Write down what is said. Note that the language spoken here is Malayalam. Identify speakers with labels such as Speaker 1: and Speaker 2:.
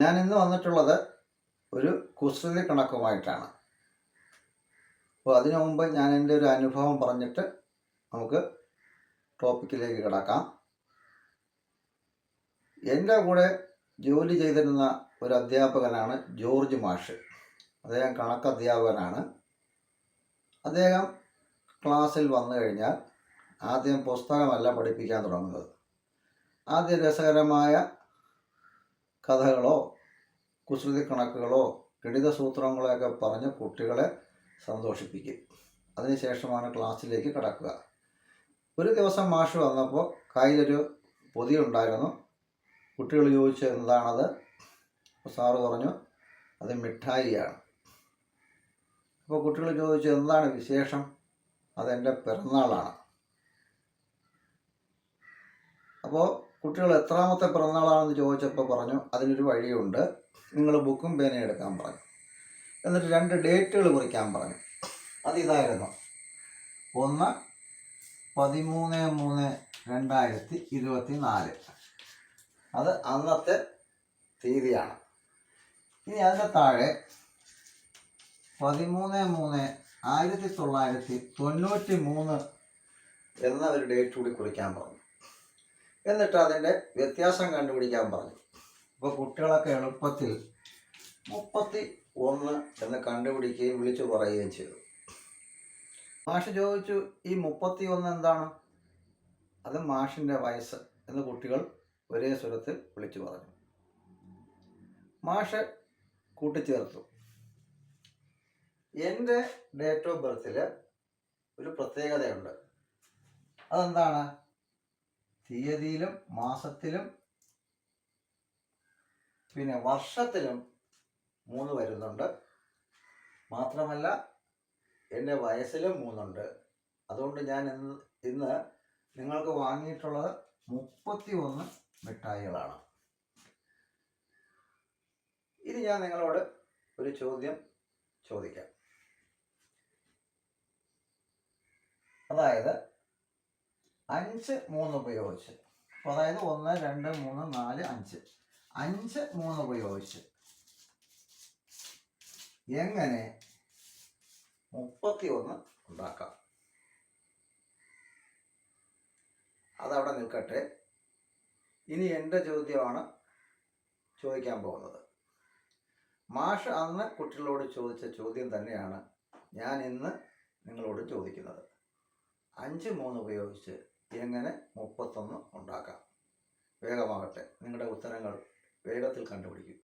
Speaker 1: ഞാൻ ഇന്ന് വന്നിട്ടുള്ളത് ഒരു കുസൃതി കണക്കുമായിട്ടാണ്. അപ്പോൾ അതിനു മുമ്പ് ഞാൻ എൻ്റെ ഒരു അനുഭവം പറഞ്ഞിട്ട് നമുക്ക് ടോപ്പിക്കിലേക്ക് കിടക്കാം. എൻ്റെ കൂടെ ജോലി ചെയ്തിരുന്ന ഒരു അധ്യാപകനാണ് ജോർജ് മാഷ്. അദ്ദേഹം കണക്ക് അധ്യാപകനാണ്. അദ്ദേഹം ക്ലാസ്സിൽ വന്നു കഴിഞ്ഞാൽ ആദ്യം പുസ്തകമല്ല പഠിപ്പിക്കാൻ തുടങ്ങുന്നത്. ആദ്യം രസകരമായ കഥകളോ കുസൃതി കണക്കുകളോ ഗണിത സൂത്രങ്ങളൊക്കെ പറഞ്ഞ് കുട്ടികളെ സന്തോഷിപ്പിക്കും. അതിനുശേഷമാണ് ക്ലാസ്സിലേക്ക് കടക്കുക. ഒരു ദിവസം മാഷ് വന്നപ്പോൾ കയ്യിലൊരു പൊതി ഉണ്ടായിരുന്നു. കുട്ടികൾ ചോദിച്ചു എന്താണത്? അപ്പോൾ സാറ് പറഞ്ഞു അത് മിഠായിയാണ്. അപ്പോൾ കുട്ടികൾ ചോദിച്ചു എന്താണ് വിശേഷം? അതെൻ്റെ പിറന്നാളാണ്. അപ്പോൾ കുട്ടികൾ എത്രാമത്തെ പിറന്നാളാണെന്ന് ചോദിച്ചപ്പോൾ പറഞ്ഞു അതിനൊരു വഴിയുണ്ട്, നിങ്ങൾ ബുക്കും പേനയും എടുക്കാൻ പറഞ്ഞു. എന്നിട്ട് 2 ഡേറ്റുകൾ കുറിക്കാൻ പറഞ്ഞു. അതിതായിരുന്നു: 1/13/2024. അത് അന്നത്തെ തീയതിയാണ്. ഇനി അതിൻ്റെ താഴെ 13/3/1993 എന്ന ഒരു ഡേറ്റ് കൂടി കുറിക്കാൻ പറഞ്ഞു. എന്നിട്ട് അതിൻ്റെ വ്യത്യാസം കണ്ടുപിടിക്കാൻ പറഞ്ഞു. അപ്പോൾ കുട്ടികളൊക്കെ എളുപ്പത്തിൽ 31 എന്ന് കണ്ടുപിടിക്കുകയും വിളിച്ചു പറയുകയും ചെയ്തു. മാഷ് ചോദിച്ചു ഈ 31 എന്താണ്? അത് മാഷിൻ്റെ വയസ്സ് എന്ന് കുട്ടികൾ ഒരേ സ്വരത്തിൽ വിളിച്ചു പറഞ്ഞു. മാഷ് കൂട്ടിച്ചേർത്തു, എൻ്റെ ഡേറ്റ് ഓഫ് ബർത്തിൽ ഒരു പ്രത്യേകതയുണ്ട്. അതെന്താണ്? തീയതിയിലും മാസത്തിലും പിന്നെ വർഷത്തിലും 3 വരുന്നുണ്ട്. മാത്രമല്ല എൻ്റെ വയസ്സിലും 3 ഉണ്ട്. അതുകൊണ്ട് ഞാൻ ഇന്ന് നിങ്ങൾക്ക് വാങ്ങിയിട്ടുള്ളത് 31 മിഠായികളാണ്. ഇനി ഞാൻ നിങ്ങളോട് ഒരു ചോദ്യം ചോദിക്കാം. അതായത് 5 3 ഉപയോഗിച്ച്, അതായത് 1 2 3 4 5 5 3 ഉപയോഗിച്ച് എങ്ങനെ 31 ഉണ്ടാക്കാം? അതവിടെ നിൽക്കട്ടെ. ഇനി എൻ്റെ ചോദ്യമാണ് ചോദിക്കാൻ പോകുന്നത്. മാഷ് അന്ന് കുട്ടികളോട് ചോദിച്ച ചോദ്യം തന്നെയാണ് ഞാൻ ഇന്ന് നിങ്ങളോട് ചോദിക്കുന്നത്. 5 3 ഉപയോഗിച്ച് എങ്ങനെ 31 ഉണ്ടാക്കാം? വേഗമാകട്ടെ, നിങ്ങളുടെ ഉത്തരങ്ങൾ വേഗത്തിൽ കണ്ടുപിടിക്കും.